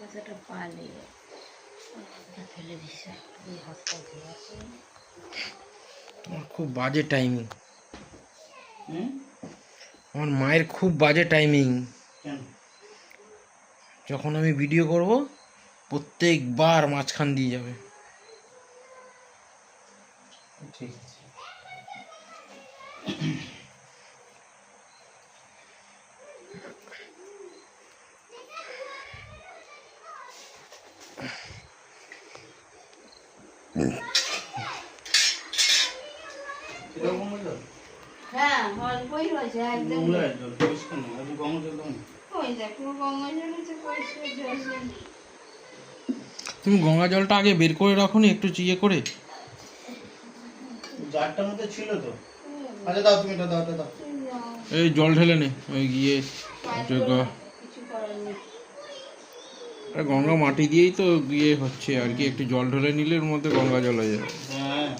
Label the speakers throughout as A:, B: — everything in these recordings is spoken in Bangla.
A: মাথাটা পালে ফেলে দিচ্ছে। এই হাতটা ধুয়ে আছে।
B: খুব বাজে টাইমিং। আমার মায়ের খুব বাজে টাইমিং। যখন আমি ভিডিও করব প্রত্যেকবার মাঝখান দিয়ে যাবে।
C: ঠিক আছে।
A: হ্যাঁ, অল্পই রয়েছে একদম। ওই দেখো গঙ্গা জল হচ্ছে, পরিষ্কার জল।
B: তুমি গঙ্গা জলটা আগে বের করে রাখো নি একটু চিয়ে করে।
C: জারটার মধ্যে ছিল তো। আচ্ছা দাও, তুমি এটা দাও, এটা দাও।
B: এই জল ঢেলে নে ওই গিয়ে।
A: কিছু করার নেই।
B: গঙ্গা মাটি দিয়েই তো গিয়ে হচ্ছে আর কি, একটু জল ঢেলে নিলে এর মধ্যে গঙ্গা জল হয়ে যাবে।
C: হ্যাঁ।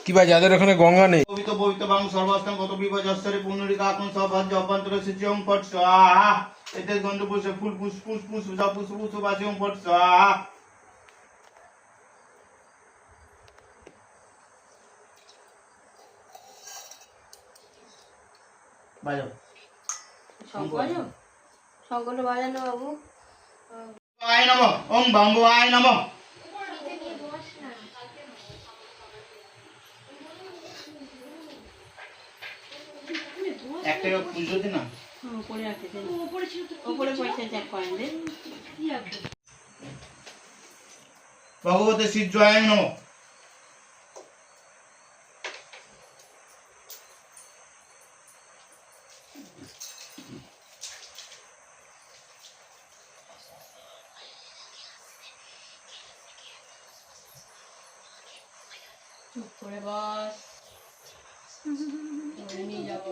B: কি ভাই, যাদের ওখানে গঙ্গা নেই।
C: পবিত্র পবিত্র বাং সর্বাস্তাং কত বিপর্যস্তরে পুনরিকা আকন সভাজ্য অভ্যন্তরে সিচিয়ং পট স্বাহা। এতে গন্ধ পুষ্প ফুল পুষ্প পুষ্প পুষ্প যা পুষ্প পুষ্প বাচিয়ং পট স্বাহা। বাজাও।
A: শঙ্কর বাজানো বাবু।
C: আয় নমঃ ওম বাম্বু আয় নমঃ। একটা পুজো দিন না।
A: উপরে আছে, উপরে পয়সা চেক করেন দেন।
C: ভগবতে সিদ্ধয়ায় নমঃ।
A: চুপ করে বস, নিয়ে যাবো।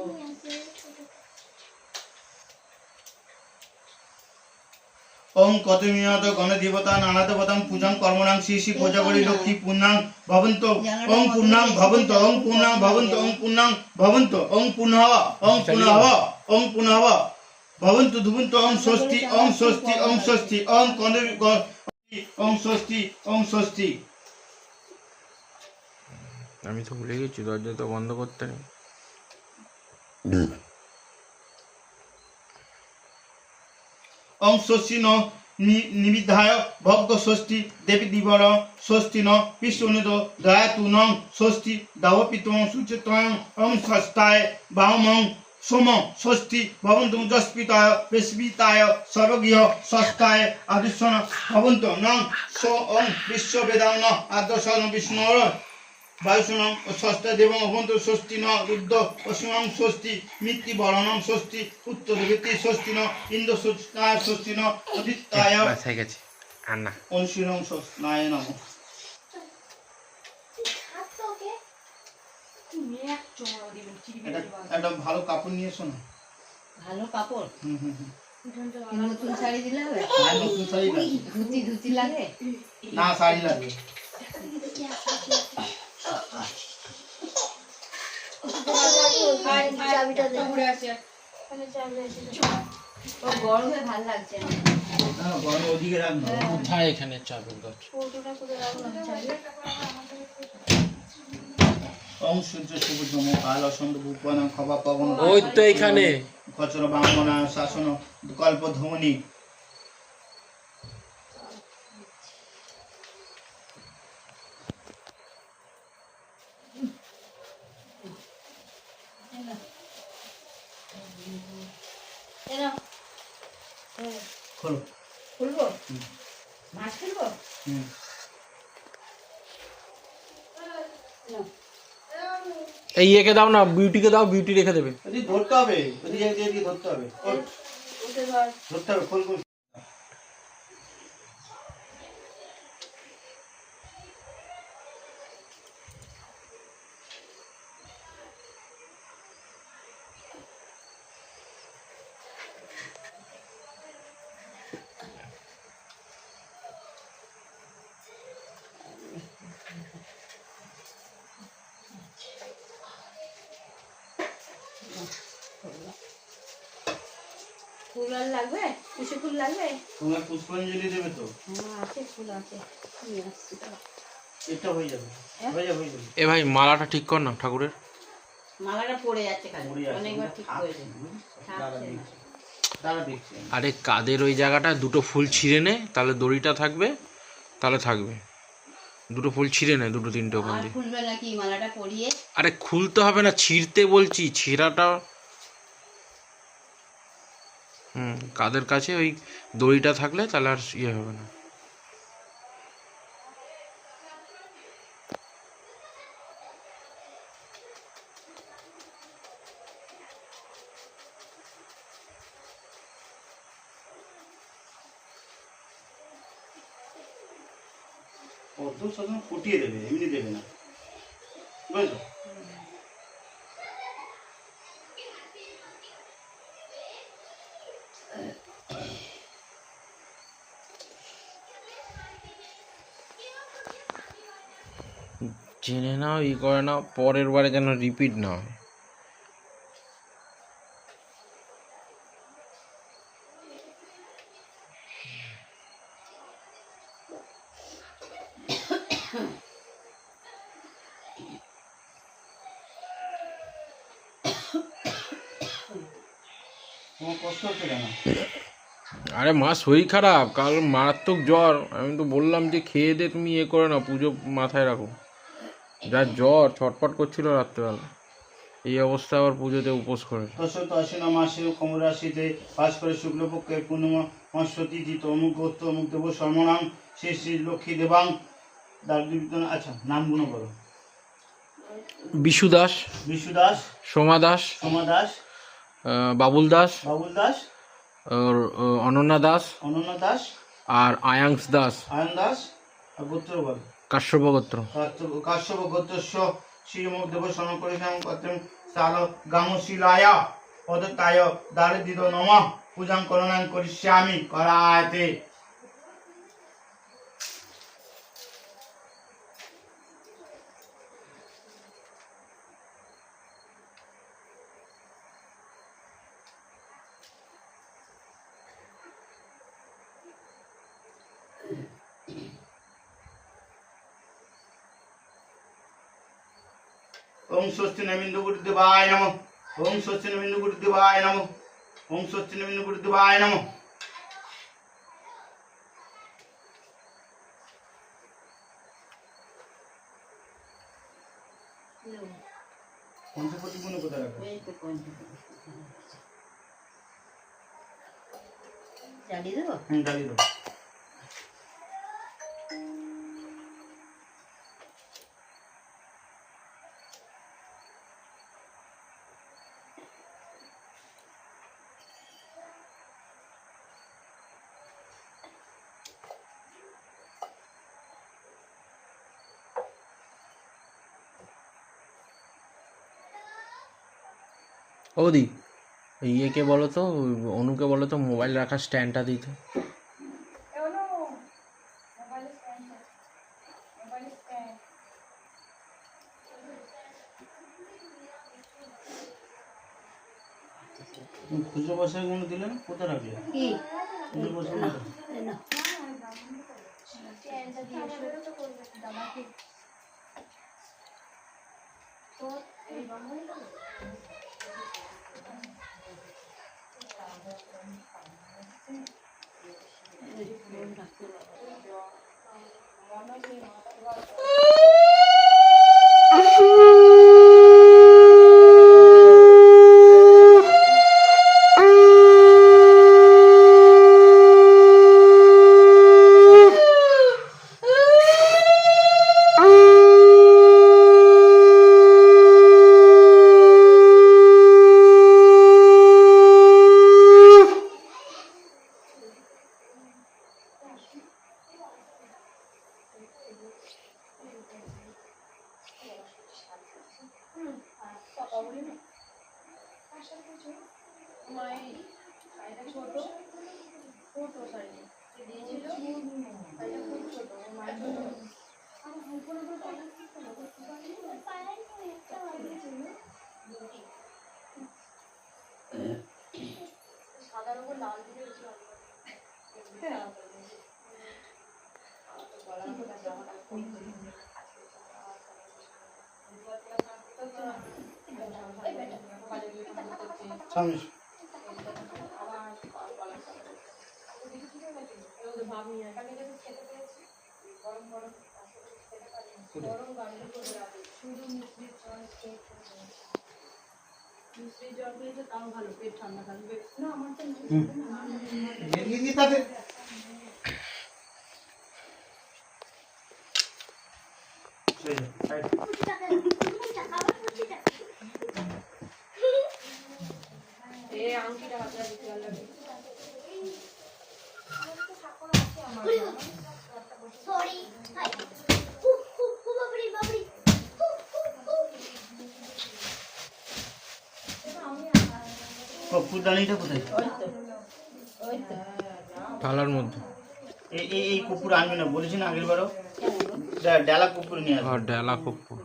C: ওম কতমিয়ত গণদেবতা নানাদেবতাং পূজাং কর্মণাং শ্রী শ্রী কোজাগরি লক্ষ্মী পূর্ণাং ভবন্ত। ওম পূর্ণাং ভবন্ত, ওম পূর্ণাং ভবন্ত, ওম পূর্ণাং ভবন্ত, ওম পুনঃ, ওম পুনঃ, ওম পুনঃ ভবন্তু ধুবন্ত। ওম ষষ্ঠী, ওম ষষ্ঠী, ওম ষষ্ঠী, ওম কন্দবি, ওম ষষ্ঠী, ওম ষষ্ঠী।
B: আমি তো ভুলে গেছি দরজা তো বন্ধ করতে নেই।
C: ওম ষষ্ঠী ন নিবিদ্ধায় ভগ্য ষষ্ঠী দেবী দিবর ষষ্ঠী ন বিষ্ণুদ দয়াতু নং ষষ্ঠী দাবপিতং সুচিতং। ওম ষষ্ঠায় বাহমং সোম ষষ্ঠী ভবন্তু যস্পিতায় বিস্মিতায় সর্বগৃহ ষষ্ঠায় আদিশন ভবন্ত নং সো। ওম বিশ্ববেদাং ন আদ্যশন বিষ্ণুর বায়ুষণং ষষ্ঠ দেবং অভন্ত ষষ্ঠী ন রুদ্র পশ্চিমং ষষ্ঠী মৃত্যু বরণং ষষ্ঠী উত্তর বৃত্তি ষষ্ঠী ন ইন্দ্র ষষ্ঠী ন অদিত্যায়
B: হয়ে গেছে আর না।
C: অংশীরং ষষ্ঠায় নমঃ। একটা ভালো কাপড় নিয়ে এসো না।
A: ভালো কাপড়,
C: হুম হুম হুম।
A: নতুন শাড়ি দিলে হবে?
C: হ্যাঁ, নতুন শাড়ি লাগবে।
A: ধুতি লাগে
C: না, শাড়ি লাগবে।
A: গরমে ভাল লাগছে না।
C: গরমে ওদিকে রাখবো।
B: কোথায় এখানে চাদর গাছ?
C: ওম সূর্য সবুজ নমঃ কাল অসন্ত ভূপনা খবা পবন
B: ওই তো এখানে।
C: খচর বামনা শাসন কল্প ধ্বনি। খোলো।
A: খুলবো? মাছ খুলবো?
B: এই একে দাও না, বিউটিকে দাও, বিউটি রেখে দেবে।
C: ধরতে হবে, ধরতে হবে, ধরতে হবে। খোল খোল।
A: ফুল আর লাগবে? কুশি ফুল লাগবে?
C: তোমার পুষ্পাঞ্জলি দেবে তো?
A: হ্যাঁ আছে, ফুল আছে, নিয়ে আসছি দাঁড়া।
C: এটা হয়ে যাবে,
A: হ্যাঁ?
C: হয়ে যাবে, হয়ে যাবে।
B: এ ভাই মালাটা ঠিক কর না ঠাকুরের।
A: মালাটা পড়ে যাচ্ছে খালি,
C: পড়ে যাচ্ছে,
A: অনেকবার ঠিক করে দিন।
C: দাঁড়া
A: থাকছে না।
C: দেখছি, দাঁড়া দেখছি আমি।
B: আরে কাদের ওই জায়গাটা দুটো ফুল ছিঁড়ে নে, তাহলে দড়িটা থাকবে, তাহলে থাকবে। দুটো ফুল ছিঁড়ে নে, দুটো তিনটে ওখান
A: আর
B: দিয়ে।
A: খুলবে নাকি মালাটা পরিয়ে?
B: আরে খুলতে হবে না, ছিঁড়তে বলছি, ছিঁড়াটা। কাদের কাছে ওই দড়িটা থাকলে তাহলে আর ইয়ে হবে না।
C: ও তো সবসময় ফুটিয়ে দেবে, এমনি দেবে না, বুঝলো?
B: জেনে নাও, ই করে নাও, পরের বারে যেন রিপিট না হয়।
C: তোমার কষ্ট হচ্ছে কেন?
B: আরে মা শরীর খারাপ, কাল মারাত্মক জ্বর। আমি তো বললাম যে খেয়ে দে, তুমি ইয়ে করে না, পুজো মাথায় রাখো। যার জ্বর ছটফট করছিল রাত্রেবেলা, এই অবস্থা আবার পুজোতে উপোস করেছে।
C: দশত আশ্বিন মাসে কুম্ভ রাশিতে বাস করে শুক্লপক্ষের পূর্ণিমা তিথিতে অমুক গোত্র অমুক দেব সর্বনাম শ্রী শ্রী লক্ষ্মী দেবাং দারিদ্র। আচ্ছা, নামগুলো বলো।
B: বিশু দাস,
C: বিশু দাস,
B: সোমা দাস,
C: সোমা দাস,
B: বাবুল দাস,
C: বাবুল দাস,
B: আর অনন্যা দাস,
C: অনন্য দাস,
B: আর আয়াংস দাস,
C: আয়ন দাস, আর গোত্র বল।
B: কাশ্যপ গোত্র।
C: কাশ্যপ গোত্রস্য শ্রীমুখ দেব সর্ণ করিষ্যাম কর্তম সাল গামশিলায়া পদতায় দারিদ্র নমঃ পূজাং করণাং করিষ্যামি করায়তে। ওম স্বস্তি নমিন্দ গুরুদেবায় নমঃ। ওম স্বস্তি নমিন্দ গুরুদেবায় নমঃ। ওম স্বস্তি নমিন্দ গুরুদেবায় নমঃ। পঞ্চপতি গুণ কোথায় রাখো?
A: এই তো পঞ্চফল। চালিয়ে দেবো?
C: দাঁড়িয়ে দাও।
B: ওদি ইয়েকে বলো তো, অনুকে বলো তো মোবাইল রাখার স্ট্যান্ডটা দিতে।
C: খুচরো পয়সা গুলো দিলে না, কোথায় রাখলে?
A: কি?
C: খুচরো পয়সা
A: না,
C: গুলো
A: এই নাও। এই ফোন রাখতে
C: সামনে তাদের ফুলদানিটা কোথায়?
B: থালার মধ্যে।
C: এই কুকুর আনবি না বলেছি না আগের বারও, ডালা কুকুর নিয়ে আসবে।
B: আর ডেলা কপ্পুর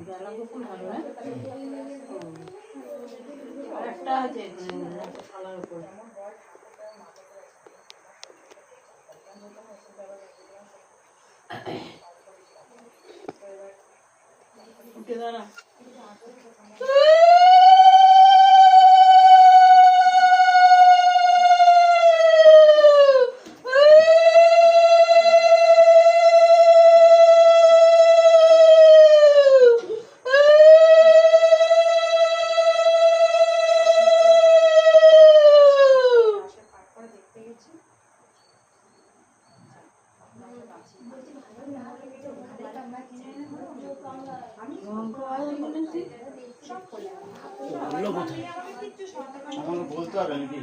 C: আমাকে বলতে হবে নাকি?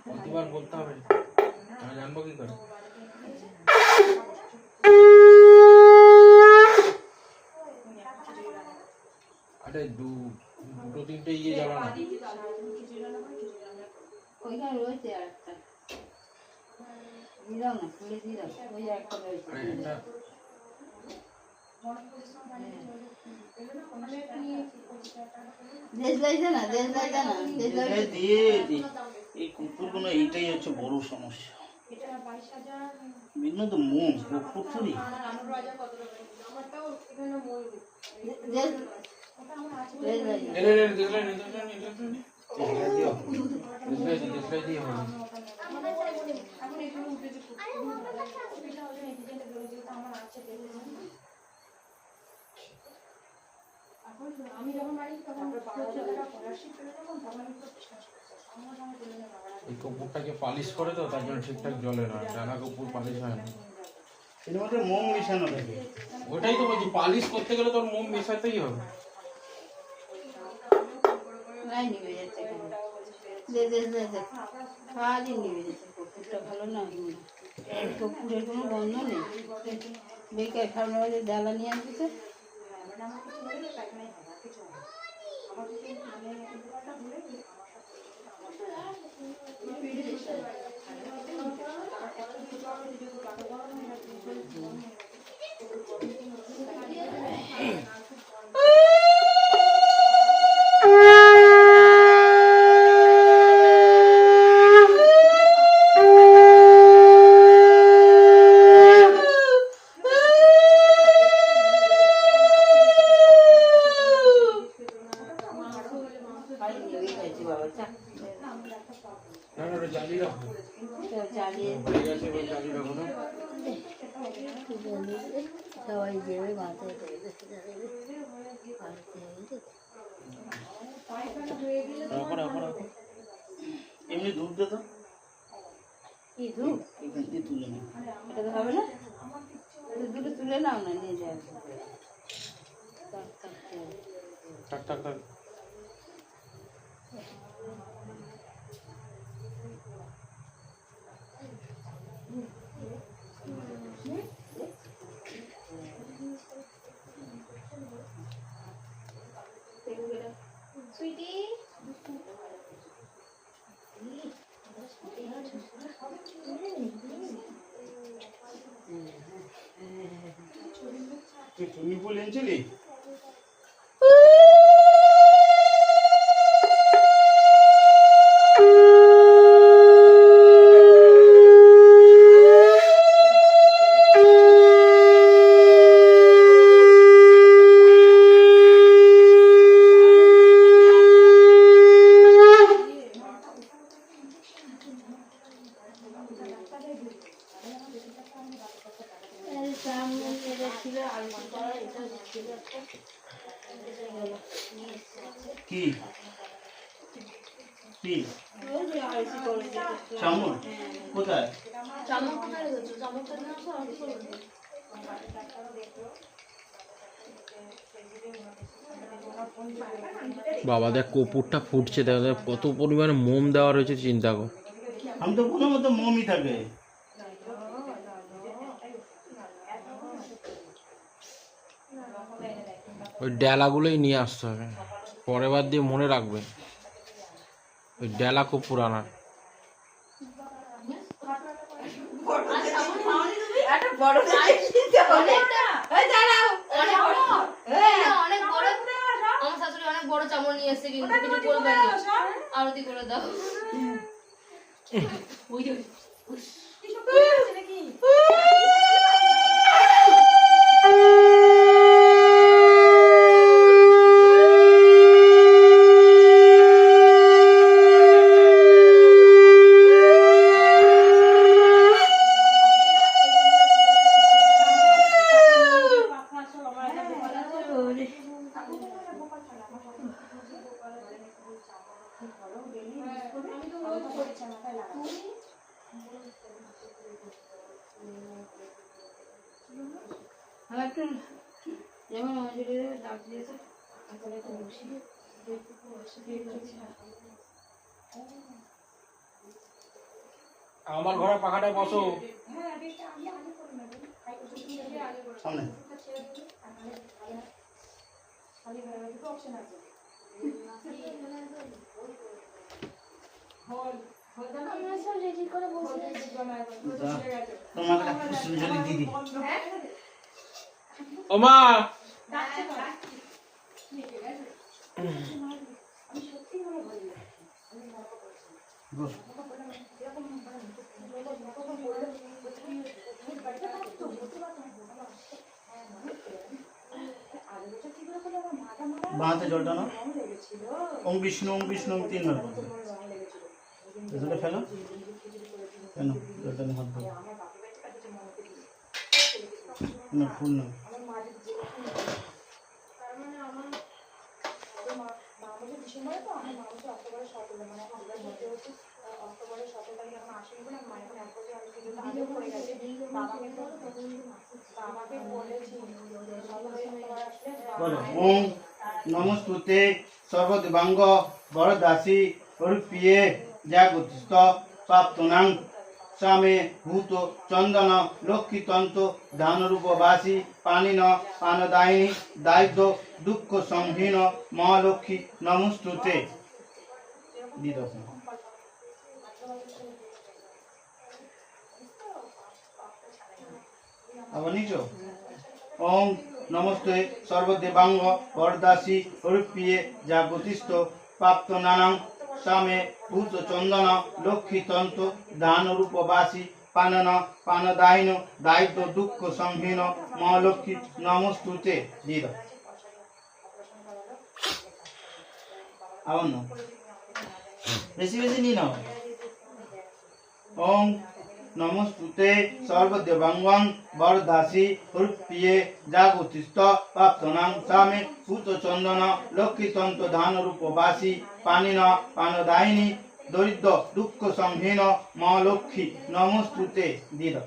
B: প্রতিবার বলতে হবে, আমি জানবো কি করে? আরে দুটো তিনটে ইয়ে জ্বালানো।
A: ওইখানে রয়েছে আর একটা দিলাম না, খুলে দিলাম, ওই একটা রয়েছে।
B: আরে এটা
A: দেশ লাইছে না, দেশ লাইছে না, দেশ লাইছে।
C: এই কুকুরগুলো এইটাই হচ্ছে বড় সমস্যা। বিভিন্ন তো মোম কুকুর থুরি।
A: দেশ দেশ লাইছে।
B: এনে দেখলেন দেখলাই দিয়ে হবে। এই কপুরটাকে পালিশ করে তো তার জন্য ঠিকঠাক জ্বলে না, ডানা কপুর পালিশ হয় না।
C: এর মধ্যে মোম মিশানো থাকে।
B: ওটাই তো বলছি, পালিশ করতে গেলে তোর মোম মেশাতেই হবে।
A: নাই নিবে যাচ্ছে দেশ দেশ লাইছে, খালি নিবে যাচ্ছে। কপুরটা ভালো না, কপুরের কোনো গন্ধ নেই। বেকার সামনে বাজে ডালা নিয়ে আসছে।
B: না না, ওটা জ্বালিয়ে রাখো।
A: চালিয়ে
B: হয়ে গেছে, এবার জ্বালিয়ে রাখো না।
A: সবাই যাবে মাথায়
C: এমনি দুধ দে তো,
A: কি ধূপ
C: এখান দিয়ে তুলে নে।
A: এটা তো হবে না, দুটো তুলে নাও না, নিয়ে যাবে।
B: টাক টাক টাক।
C: তুই সুইমিং পুল এনেছিলি?
A: ওই যে আইসি কলেজে
C: চামড় কোথায়?
B: বাবা দেখ কপুরটা ফুটছে, দেখ দেখ কত পরিমাণে মোম দেওয়া রয়েছে, চিন্তা কর।
C: আমি তো কোনো মতো মমই থাকে।
B: ওই ডেলাগুলোই নিয়ে আসতে হবে, পরের বার দিয়ে মনে রাখবে ওই ডেলা কপুর আনার।
D: অনেক বড় চামড় নিয়ে এসছে, কিন্তু কিছু বলবে না, আরতি করে দাও।
A: আর একটু যেমন অঞ্জলি ডাক দিয়েছে তাহলে একটু বসি।
B: আমার ঘরে পাখাটায় বসো।
C: সামনে তোমাকে একটা পুষ্পাঞ্জলি দিদি।
B: ও মা,
C: বস। বাঁহাতে জলটা না, ওম বিষ্ণু ওম বিষ্ণু ওম 3 বার বলবে। জলটা ফেলো কেন, জলটা নিয়ে হাত ধরো না, ফুল না। ওম নমস্তুতে সর্বদেবাঙ্গ বরদাসী অরূপ্যে জাগতিস্থ প্রাপ্তনাং সামে ভূত চন্দন লক্ষ্মীতন্ত ধানরূপবাসী পানিন পানদায়িনী দায়িত্ব দুঃখ সংহীন মহালক্ষ্মী নমস্তুতে। আবার নিচো। ওম নমস্তে সর্বদেবাঙ্গ বরদাসী অরূপ্যে জাগতিস্থ প্রাপ্তনাং সামে ভূত চন্দন লক্ষ্মীতন্ত ধানরূপবাসী পানন পানদায়িন দায়িত্ব দুঃখ সংহীন মহালক্ষ্মী নমস্তুতে। দিয়ে দাও আবার না, বেশি বেশি নিয়ে নাও। ওম নমস্তুতে সর্বদেবাঙ্গং বরদাসী অরূপ্যে জাগতিস্থ প্রাপ্তনাং সামে ভূত চন্দন লক্ষ্মীতন্ত ধানরূপবাসী পানিন পানদায়িনী দরিদ্র দুঃখ সংহীন মহালক্ষ্মী নমস্তুতে। দিয়ে দাও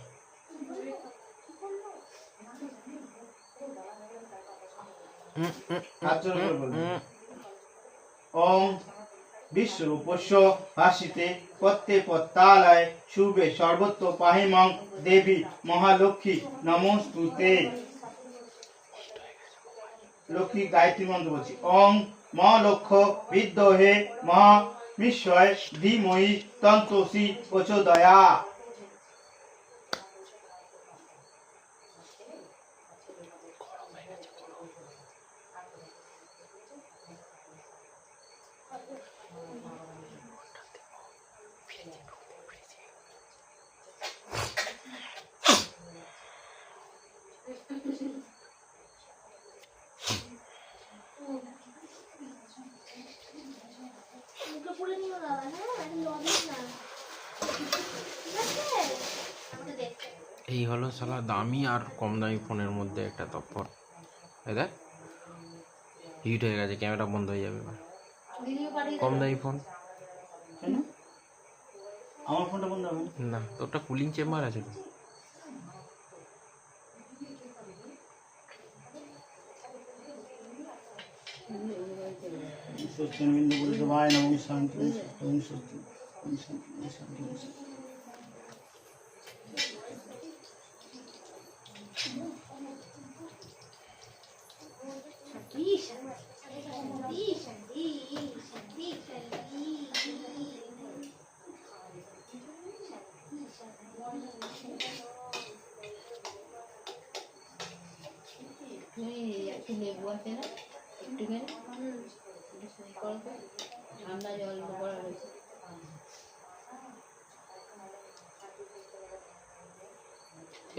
C: হাত জোড় করে বলবে। ওম বিশ্বরূপস্য ভাসিতে পত্তে পত্তালয় শুভে সর্বত্র পাহিমং দেবী মহালক্ষ্মী নমস্তুতে। লক্ষ্মী গায়ত্রী মন্ত্র বলছি। ওম মহালক্ষ্য বিদ্মহে মহাবিশ্বয় ধীমহি তন্তোষি প্রচোদয়া।
B: এই হলো শালা দামি আর কম দামি ফোনের মধ্যে একটা তফাৎ। এই দেখ হিট হয়ে গেছে, ক্যামেরা বন্ধ হয়ে যাবে এবার। কম দামি ফোন
C: কেন আমার ফোনটা বন্ধ হবে না?
B: না তোরটা কুলিং চেম্বার আছে তো।
C: সত্যেন্দ্র গুরুদেবায় নমঃ শান্তি ওম স্বস্তি ওম শান্তি ওম শান্তি ওম শান্তি।
A: তুমি একটু লেবু আছে না একটু মেরে করো তো, ঠান্ডা জল করা রয়েছে।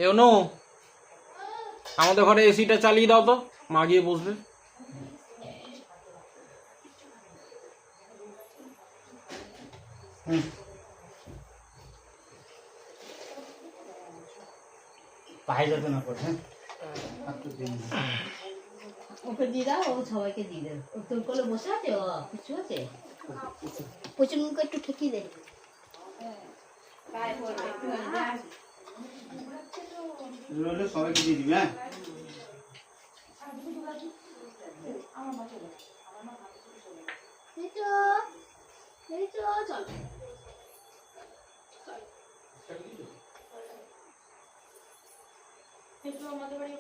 B: এ অনু আমাদের ঘরে এসিটা চালিয়ে দাও তো, মা গিয়ে বসবে।
C: পায়ে যাতে না পড়ে, হ্যাঁ একটু দিন।
A: ওকে দিয়ে দাও, ও সবাইকে দিয়ে দেবে। ও তোর কোলে বসে আছে, ও কিছু আছে প্রচুর মুখে একটু ঠেকিয়ে দে।
C: রইলে সবাইকে দিয়ে দিবি, হ্যাঁ
D: আমাদের বাড়ি